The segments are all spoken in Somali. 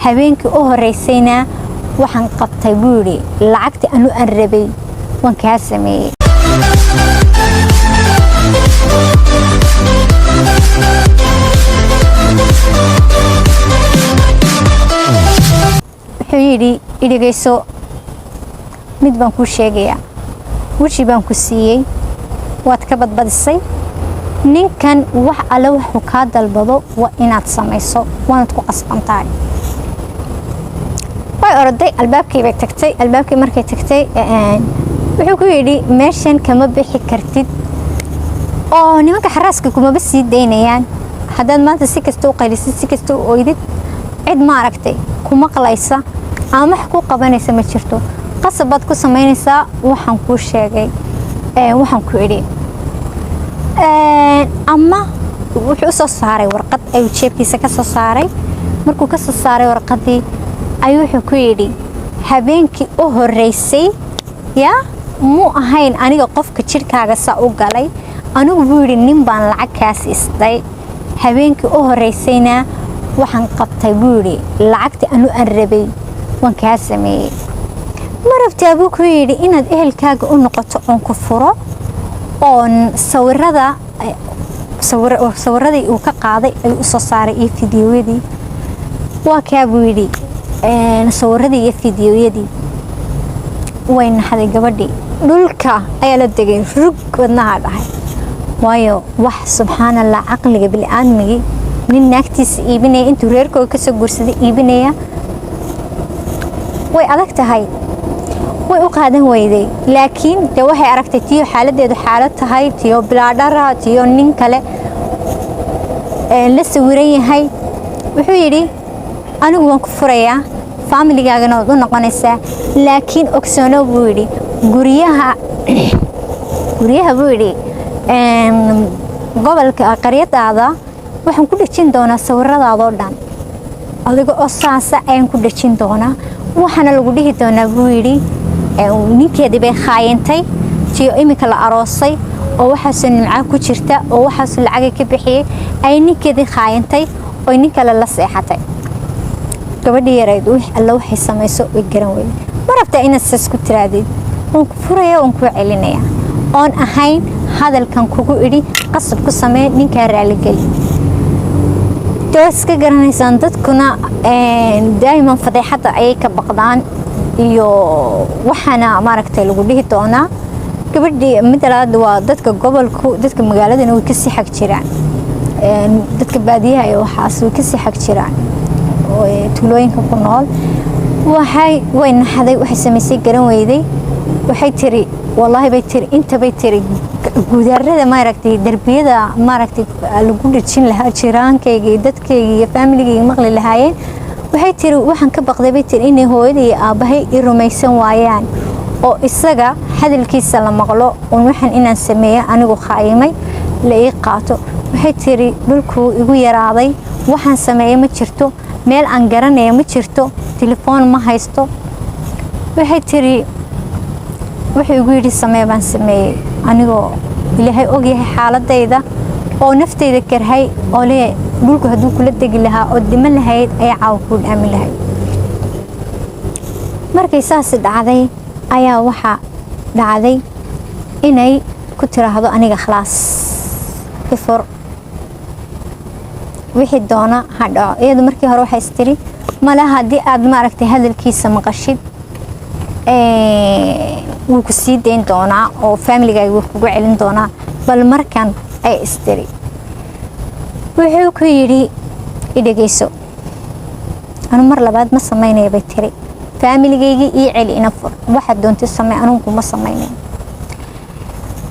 habeenkii u horeysayna waxaan qabtay buu yidhi lacagtii anu aan rabay waan kaa sameeyey. wuxuu yidhi idhagayso mid baan kuu sheegayaa, weji baan ku siiyey, waad ka badbadisay, ninkan wax alle wuxuu kaa dalbado waa inaad samayso, waanad ku qasban tahay. way orday albaabkii bay tagtay. albaabkii markay tagtay wuxuu ku yidhi meeshan kama bixi kartid oo nimanka xaraaska kumaba sii daynayaan. haddaad maanta si kasta u qaylisid, si kasta u oydid, cid ma aragtay ku maqlaysa ama wax ku qabanaysa ma jirto. qasab baad ku samaynaysaa waxaan kuu sheegay, waxaan ku idhi. ama wuxuu soo saaray warqad ayuu jeebkiisa ka soo saaray. markuu ka soo saaray warqadii ayuu wuxuu ku yidhi habeenkii u horeysay yaa mu ahayn aniga qofka jirkaaga saa u galay, anigu buu yidhi nin baan lacag kaas isday. habeenkii u horeysayna waxaan qabtay buu yidhi lacagtii anu aan rabay waan kaa sameeyey. ma rabtaa buu ku yidhi inaad ehelkaaga u noqoto oon ku furo oon sawiradii uu ka qaaday ayuu u soo saaray iyo fideoyadii. waa kaa buu yidhi sawiradii iyo fideoyadii. way naxday gabadhii, dhulka ayaa la degay, rug wadnaha dhahay. waayo wax subxaan allah, caqliga bini'aadmigii nin naagtiisa iibinaya intuu reerkooda kasoo guursaday iibinaya way adag tahay, way u qaadan weyday. laakiin dee waxay aragtay tiyo xaaladeedu xaalad tahay, tiyo bilaadhara, tiyo nin kale la sawiran yahay. wuxuu yidhi anigu waan ku furayaa, faamiligaagana waad u noqonaysaa, laakiin ogsoono buu yidhi guryaha buu yidhi gobolka qaryadaada waxaan ku dhejin doonaa sawiradaadoo dhan, adiga oo saasa ayaan ku dhejin doonaa. waxaana lagu dhihi doonaa buu yidhi ninkeedii bay khaayintay, tiyo iminka la aroosay oo waxaasoo nimca ku jirta oo waxaasoo lacagay ka bixiyey, ay ninkeedii khaayintay oo nin kale la seexatay. gabadhii yarayd wix alla waxay samayso way garan weyday. ma rabtaa inaad saas ku tiraadid, waan ku furaya, waan kuu celinaya, oon ahayn hadalkan kugu idhi qasab ku samee, ninkaa raaligeli. dee iska garanaysaan dadkuna daa'iman fadeexadda ayay ka baqdaan iyo waxaana maaragtay lagu dhihi doonaa. gabadhii mid labaad waa dadka gobolku, dadka magaaladana way kasii xag jiraan, dadka baadiyaha iyo waxaas way kasii xag jiraan oo tuulooyinka ku nool. way naxday, waxay samaysay garan weyday. waxay tiri wallaahi bay tiri inta bay tiri gudaarada maaragtay darbiyada maaragtay lagu dhajin lahaa jiraankayga iyo dadkayga iyo faamiligayga maqli lahaayeen. waxay tiri waxaan ka baqday bay tiri inay hooyaday iyo aabbahay i rumaysan waayaan oo isaga hadalkiisa la maqlo oon waxaan inaan sameeyo anigu khaayimay la ii qaato. waxay tiri dhulkuu igu yaraaday, waxaan sameeyo ma jirto, meel aan garanaya ma jirto, telefoon ma haysto. waxay tiri wuxuu igu yidhi samee baan sameeyey, anigoo ilaahay ogyahay xaaladayda oo naftayda karhay oo le dhulku hadduu kula degi lahaa oo dhiman lahayd ayaa caawa kuu dhaamin lahayd. markay saasi dhacday ayaa waxaa dhacday inay ku tiraahdo aniga khalaas ifur, wixii doona ha dhaco. iyadu markii hore waxay istiri mala haddii aad maaragtay hadalkiisa maqashid wuu ku sii dayn doonaa oo faamiligaaga wuu kugu celin doonaa. bal markan ay istiri wuxuu ku yidhi idhagayso, anu mar labaad ma samaynaya bay tiri, faamiligayga ii celi ina fur, waxaad doontay samey, anugu kuma samaynay.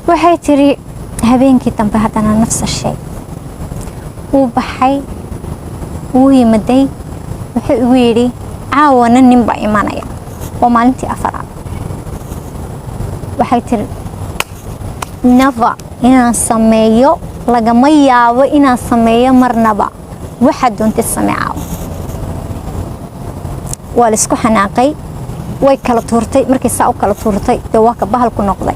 waxay tiri habeenkii dambe haddana nafsa shay wuu baxay, wuu yimaday. wuxuu igu yidhi caawana nin baa imanaya, waa maalintii afaraad. waxay tiri never inaan sameeyo, lagama yaabo inaan sameeyo marnaba, waxaad doontay samee caawa. waa la isku xanaaqay, way kala tuurtay. markay saa u kala tuurtay dee waa ka bahal ku noqday.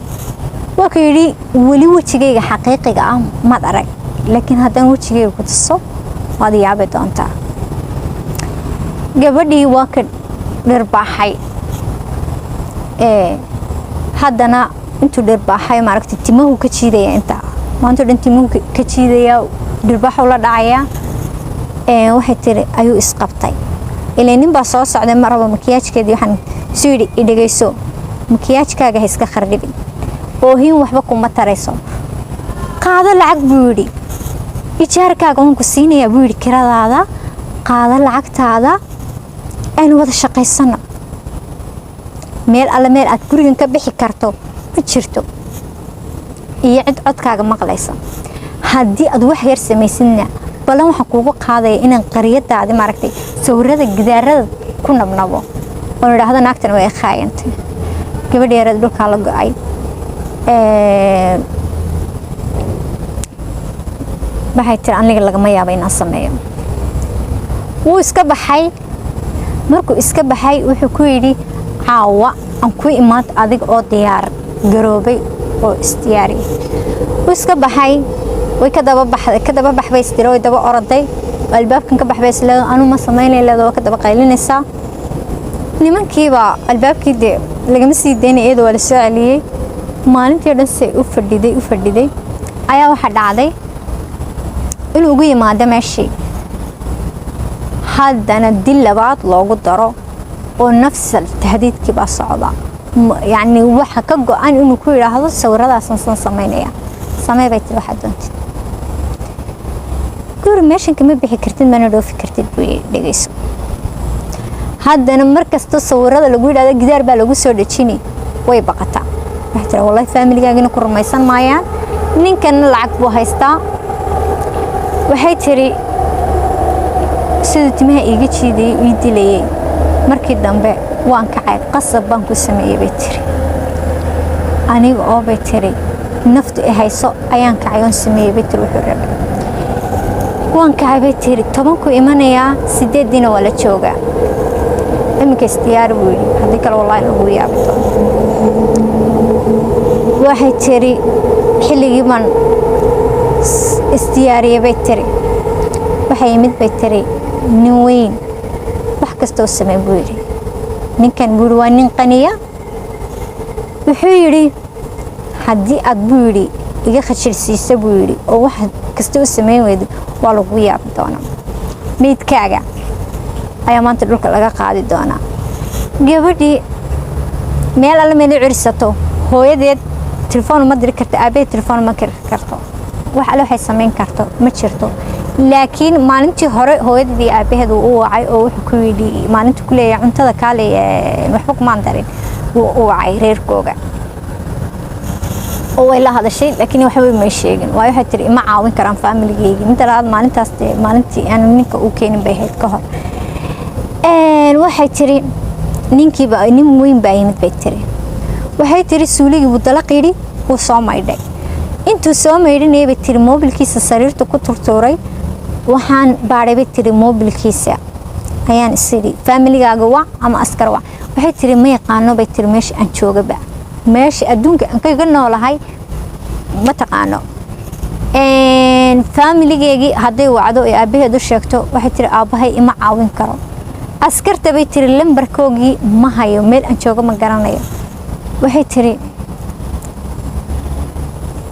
waa ka yidhi weli wejigayga xaqiiqiga ah maad arag, laakiin haddaan wejigayga ku tuso waad yaabi doontaa. gabadhii waa ka dhirbaaxay haddana intuu dhirbaaxay maaragtay timuhu ka jiidaya inta maanta dhan timuhu ka jiidaya dhirbaaxu la dhacaya waxay tiri ayuu isqabtay ilaa nin baa soo socday maraba makiyaajkeedii waxaan soo yidhi idhagayso makiyaajkaaga ha iska khardhibin oohin waxba kuma tarayso qaado lacag buu yidhi ijaarkaaga waan ku siinayaa buu yidhi kiradaada qaado lacagtaada aynu wada shaqaysano meel alle meel aad gurigan ka bixi karto ma jirto iyo cid codkaaga maqlaysa haddii aad wax yar samaysidna balan waxaan kuugu qaadaya inaan qaryadaadi maaragtay sawirada gidaarada ku nabnabo oo idhaahdo naagtan way khaayantay gabadh yareed dhulkaa la go-ay waxay tiri aniga lagama yaabo inaan sameeyo wuu iska baxay markuu iska baxay wuxuu ku yidhi caawa aan ku imaad adig oo diyaar garoobay oo isdiyaariyay wuu iska baxay way ka daba baxbay istiro way daba oroday albaabkan ka baxbay isla anu ma sameynay leedo ka daba qaylinaysa nimankiiba albaabkii de lagama sii deynay iyadoo wala soo celiyay maalintii dhan say u fadhiday ayaa waxa dhacday inuu ugu yimaado meeshii haddana dil labaad loogu daro oo nafsal tahdiidkii baa socda يعني waxa ka go'an inuu ku yiraahdo sawiradaasaan san sameynaya samee bay tiri waxa doontid guri meeshan kama bixi kartid mana dhoofi kartid buu dhageyso haddana markasta sawirada lagu yiraahdo gidaar baa lagu soo dhajini way baqataa waxa tiri wallahi family-gaagina ku rumaysan maayaan ninkan lacag buu haystaa waxay tiri sidoo timaha iga jiiday ii dilayay markii dambe waan kacay qasab baan ku sameeyay bay tiri aniga oo bay tiri naftu ay hayso ayaan kacay oo sameeyay bay tiri wuxuu rabay waan kacay bay tiri 10 ku imanaya 8 dina wala jooga imika istiyaar buu yiri hadii kale wallahi lagu yaabay waxay tiri xilligii man istiyaariyay bay tiri waxay mid bay tiri nin weyn wax kasta oo sameey buu yiri ninkan buu waa nin qaniya wuxuu yiri hadii aad buu yiri iga khashirsiisa buu yiri oo wax kasta oo sameey weedo waa lagu yaab doona meedkaaga ayaa maanta dhulka laga qaadi doona gabadhii meel alla meel cirsato hooyadeed telefoon ma diri karto aabe telefoon ma kari karto wax alla waxay sameyn karto ma jirto laakiin maalintii hore hooyadii aabaheedu uu wacay oo wuxuu ku yidhi maalintii ku leeyahay cuntada kaale waxba kuma darin uu wacay reerkooga oo way la hadashay laakiin waxba ma sheegin waa waxay tiri ma caawin karaan family-geyga mid labaad maalintaas maalintii aan ninka uu keenin bay ahayd ka hor waxay tiri ninkii baa nin weyn baa yimid bay tiri waxay tiri suuligii buu dalaqiri uu soo maydhay intuu soo maydhinayay bay tiri mobilkiisa sariirta ku turtuuray waxaan baaray bay tiri mobilkiisa ayaan isiri family-gaaga wac ama askar wac waxay tiri ma yaqaano bay tiri meesha aan joogaba meesha adduunka aan kaga noolahay ma taqaano family-geygii hadday wacdo ee aabaheedu sheegto waxay tiri aabahay ima caawin karo askarta bay tiri lambarkoogii ma hayo meel aan joogo ma garanayo waxay tiri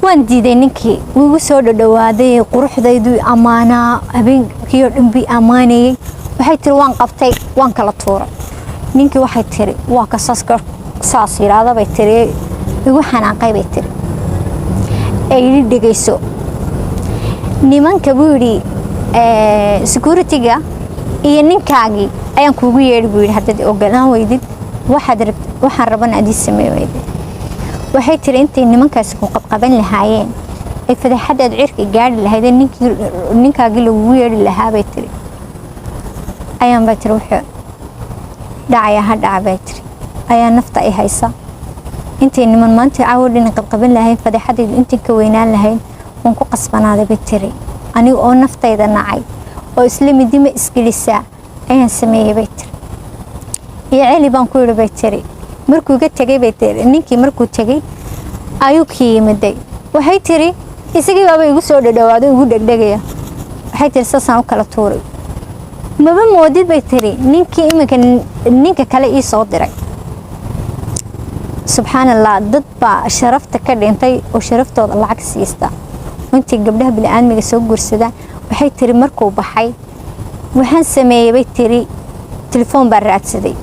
waan diiday ninkii wuu soo dhawaaday quruxdaydu amaanaa habeenkii oo dhan bi amaanayay waxay tiri waan qabtay waan kala tuuray ninkii waxay tiri waa ka saas yiraahdo bay tiri igu xanaaqay bay tiri ay dhigayso nimanka buu yiri security-ga iyo ninkaagii ayaan kuugu yeedhi buu yiri hadda ogolaan weydid waxaan rabana adii sameey weydid waxay tiri intay nimankaas ku qabqaban lahaayeen ay fadaxadaad cirka gaari lahayd ninkaagii lagu yeedhi lahaa bay tiri ayaan bay tiri wuxuu dhacaya ha dhacay tiri ayaa nafta ay haysa intay niman maanta caawdin qabqaban lahayn fadaxadeedu intii ka weynaan lahayn waan ku qasbanaaday bay tiri aniga oo naftayda nacay oo islamidima isgelisa ayaan sameeyay bay tiri iyo celi baan ku yiri bay tiri markuu ga tagay bay tiri ninkii markuu tagay ayuu ka yimiday waxay tiri isagii baaba igu soo dhawaaday ugu dhagdhagaya waxay tiri saasaan u kala tuuray maba moodid bay tiri ninkii iminka ninka kale ii soo diray. subxaanallah, dad baa sharafta ka dhintay oo sharaftooda lacag siista intii gabdhaha bini'aadmiga soo guursadaan. waxay tiri markuu baxay waxaan sameeyey bay tiri telefoon baan raadsaday,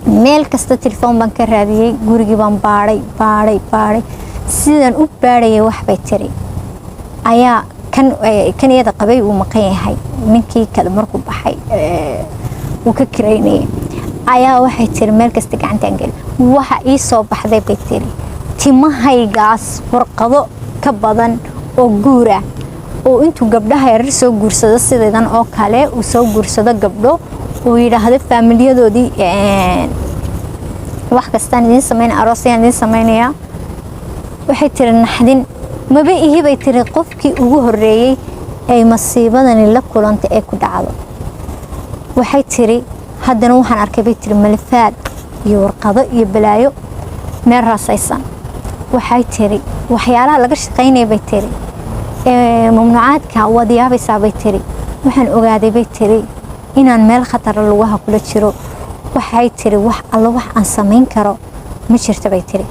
meel kasta telefoon baan ka raadiyey, gurigii baan baadhay sidaan u baadhayay waxbay tiri ayaa kan iyada qabay uu maqan yahay, ninkii kale markuu baxay uu ka kiraynayay ayaa waxay tiri meel kasta gacantaan geli. waxa ii soo baxday bay tiri timahaygaas warqado ka badan oo guura oo intuu gabdhaha yaryar soo guursado sideedan oo kale uu soo guursado gabdho uu yidhaahdo faamilyadoodii wax kastaan idiin samayn, aroosyaan idiin samaynayaa. waxay tiri naxdin maba ihi bay tiri qofkii ugu horeeyey ay masiibadani la kulanta ee ku dhacdo. waxay tiri haddana waxaan arkay bay tiri malafaad iyo warqado iyo balaayo meel raasaysan. waxay tiri waxyaalaha laga shaqaynaya bay tiri mamnuucaadka waad yaabaysaa bay tiri. waxaan ogaaday bay tiri inaan meel khatara lugaha kula jiro. waxay tiri wax alla wax aan samayn karo ma jirto bay tiri.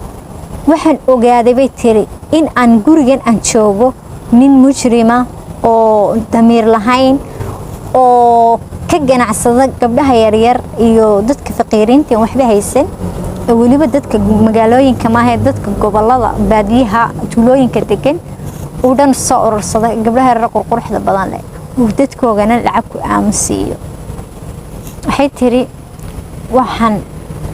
waxaan ogaaday bay tiri in aan gurigan aan joogo nin mujrima oo damiir lahayn oo ka ganacsada gabdhaha yaryar iyo dadka faqiiriinta aan waxba haysan, weliba dadka magaalooyinka maaha dadka gobolada baadiyaha tuulooyinka degan uu dhan soo urursada gabdhaha yaryar qurquruxda badan leh uu dadkoogana lacag ku aamusiiyo. waxay tiri waxaan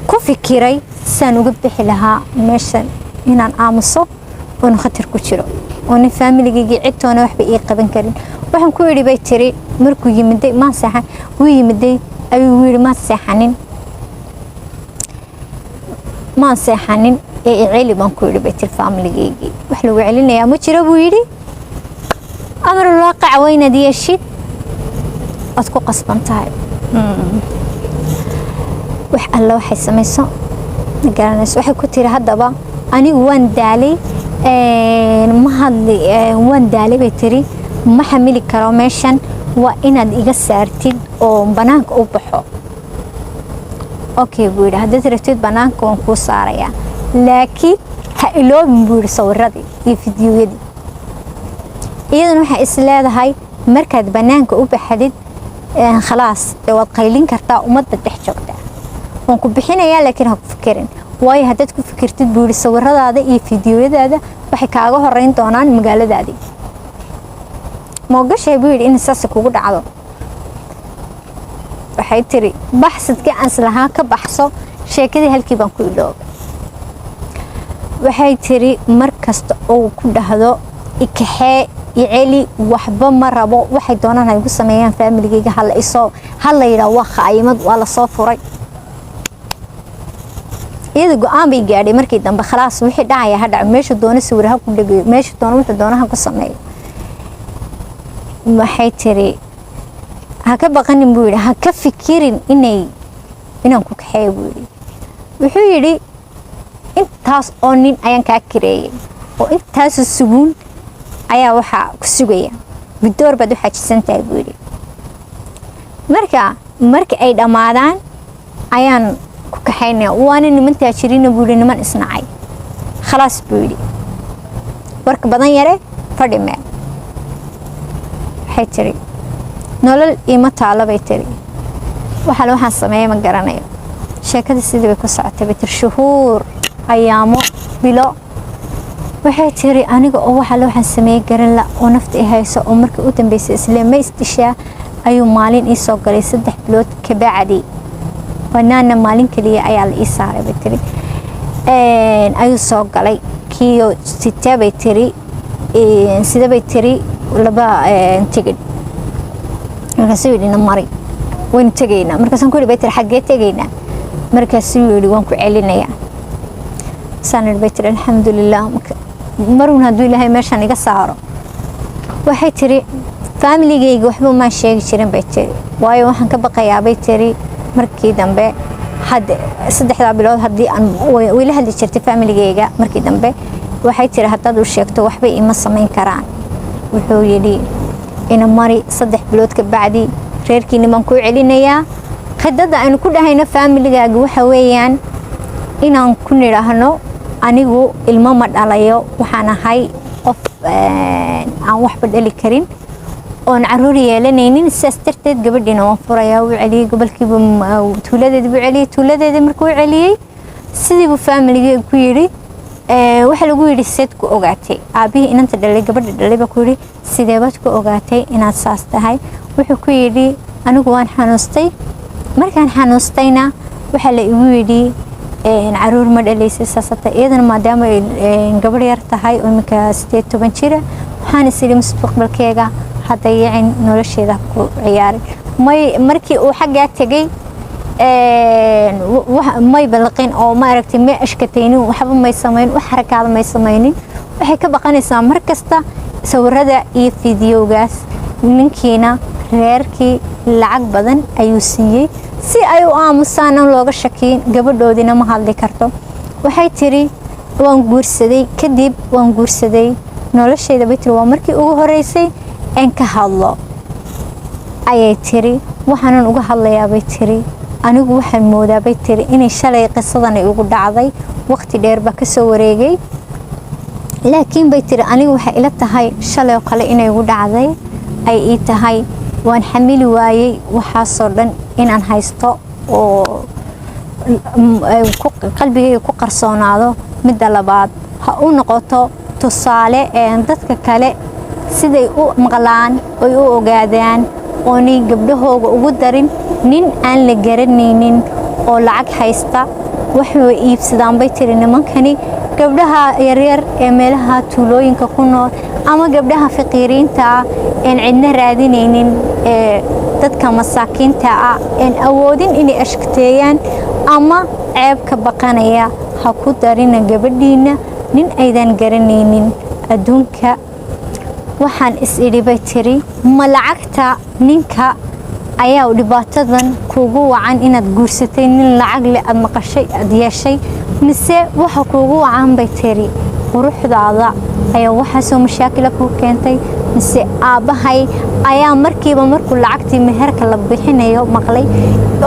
ku fikiray saan uga bixi lahaa meeshan inaan aamuso oon khatar ku jiro oo nin faamiligayga cidtoona waxba ii qaban karin. waxaan ku yidhi bay tiri markuu yimiday maan seexan, wuu yimiday ayuu yidhi maan seexanin ee iceli baan ku yidhi bay tiri faamiligaygi wax lagu celinayaa ma jiro buu yidhi. amarul waaqac waynaad yeeshid waad ku qasban tahay. wax alla waxay samayso garanayso. waxay ku tiri haddaba anigu waan daalay waan daalay bay tiri ma xamili karo meeshan, waa inaad iga saartid oo banaanka u baxo. okay buu yidhi haddaad rabtid banaanka waan kuu saarayaa, laakiin ha iloobin buu yidhi sawiradii iyo fidyooyadii. iyadana waxay is leedahay markaad banaanka u baxdid khalaas waad qaylin kartaa ummadda dhex joogta, waan ku bixinayaa laakiin ha ku fikirin, waayo haddaad ku fikirtid buu yidhi sawiradaada iyo fidyooyadaada waxay kaaga horeyn doonaan magaaladaadii. ma ogashahay buu yidhi in saas kugu dhacdo. waxay tiri baxsadkii aan islahaa ka baxso sheekadii halkii baan ku iloobay. waxay tiri mar kasta oo ku dhahdo ikaxee iceli waxba ma rabo, waxay doonaan ay ugu sameeyaan faamiligayga hala yidhaa waa khaayimad waa la soo furay. iyada go-aan bay gaadhay markii dambe khalaas wixii dhacaya ha dhaco, meesha doona sawir ha ku dhageeyo, meesha doona wuxuu doona ha ku sameeyo. waxay tiri ha ka baqanin buu yidhi, ha ka fikirin inaan ku kaxeeyo buu yidhi. wuxuu yidhi intaas oo nin ayaan kaa kireeyay oo intaasoo suguun ayaa waxaa ku sugaya, bidoor baad u xajisan tahay buu yidhi. marka ay dhammaadaan ayaan ku kaxaynaya, waana niman taajiriina buu yidhi, niman isnacay khalaas buu yidhi, warka badan yare fadhi meel. waxay tiri nolol iima taalo bay tiri, waxaan sameeyay ma garanayo. sheekada sidii bay ku socotay bay tiri shuhuur, ayaamo, bilo. waxay tiri aniga oo waxaan sameeyay garan la oo nafta i hayso oo markii u dambeysay isla ma istishaa ayuu maalin ii soo galay 3 bilood ka bacdi. wanaana maalin kaliya ayaa la ii saaray bay tiri ayuu soo galay kiyo sita bay tiri sida bay tiri laba tigid. markaasuu yidhi na mari waynu tegaynaa. markaasaan ku yidhi bay tiri xaggee tegaynaa? markaasuu yidhi waan ku celinayaa. saan yidhi bay tiri alxamdulilah marun hadduu ilaahay meeshaan iga saaro. waxay tiri faamiligayga waxba maan sheegi jirin bay tiri, waayo waxaan ka baqayaa bay tiri markii dambe 3 bilood haddii aan wayla hadli jirtay faamiligayga. markii dambe waxay tiri haddaad u sheegto waxba ima samayn karaan. wuxuu yidhi ina mari 3 bilood ka bacdi reerkiina baan ku celinayaa khidada aynu ku dhahayno familigaaga waxa weeyaan inaan ku nidhaahno anigu ilmo ma dhalayo waxaan ahay qof aan waxba dhali karin oon caruur yeelanaynin sidaas darteed gabadhiina waan furayaa wuu celiyey gobolkiiba tuuladeedii buu celiyey tuuladeedii markuu celiyey sidii buu familigii ku yidhi waxa lagu yidhi seed ku ogaatay aabihii inanta dhalay gabadha dhalay baa ku yidhi sideebaad ku ogaatay inaad saas tahay wuxuu ku yidhi anigu waan xanuustay markaan xanuustayna waxaa la igu yidhi caruur ma dhalaysay saasata iyadana maadaama gabadh yar tahay oo iminka 18 jira waxaan is idhi mustaqbalkeega hadda yacin nolosheeda ku ciyaaray markii uu xaggaa tegay may balqin oo ma aragtay ma ashkataynin waxba may samayn wax xarakaad may samaynin waxay ka baqanaysaa markasta sawirada iyo fiidiyowgaas ninkiina reerkii lacag badan ayuu siiyey si ay u aamusaan aan looga shakiin gabadhoodina ma hadli karto waxay tiri waan guursaday kadib waan guursaday noloshayda bay tiri waa markii ugu horeysay aan ka hadlo ayay tiri waxaan uga hadlayaa bay tiri anigu waxaan moodaa bay tiri inay shalay qisadan ugu dhacday waqti dheer ba ka soo wareegay laakiin bay tiri anigu waxa ila tahay shalay kale inay ugu dhacday ay ii tahay waan xamili waayay waxaasoo dhan inaan haysto oo qalbigayga ku qarsoonaado midda labaad ha u noqoto tusaale dadka kale siday u maqlaan oo u ogaadaan oonay gabdhahooga ugu darin nin aan la garanaynin oo lacag haysta waxay iibsadaan bay tiri nimankani gabdhaha yaryar ee meelaha tuulooyinka ku nool ama gabdhaha faqiiriinta ah een cidna raadinaynin ee dadka masaakiinta ah een awoodin inay ashkateeyaan ama ceeb ka baqanaya ha ku darina gabadhiina nin aydan garanaynin adduunka waxaan is idhi bay tiri ma lacagta ninka ayaa dhibaatadan kuugu wacan inaad guursatay nin lacag leh aad maqashay aad yeeshay mise waxa kuugu wacan bay tiri quruxdaada ayaa waxaasoo mashaakila ku keentay mise aabbahay ayaa markiiba markuu lacagtii meherka la bixinayo maqlay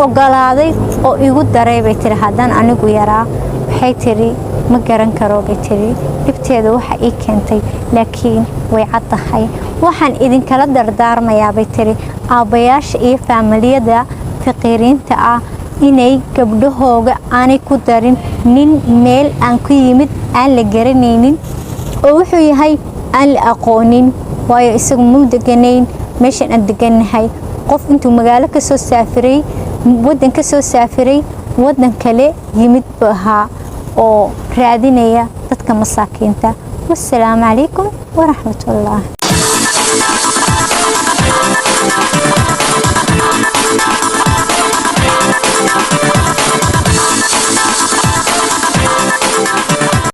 ogolaaday oo igu daray bay tiri haddaan anigu yaraa waxay tiri ma garan karo bay tiri dhibteeda waxa ii keentay laakiin way caddahay waxaan idinkala dardaarmayaa bay tiri aabbayaasha iyo faamiliyada faqiiriinta ah inay gabdhahooga aanay ku darin nin meel aan ku yimid aan la garanaynin oo wuxuu yahay aan la aqoonin waayo isagu muu deganayn meeshan aan deganahay qof intuu magaalo ka soo saafiray waddan ka soo saafiray waddan kale yimid buu ahaa oo raadinaya dadka masaakiinta wassalaamu calaykum waraxmatullaah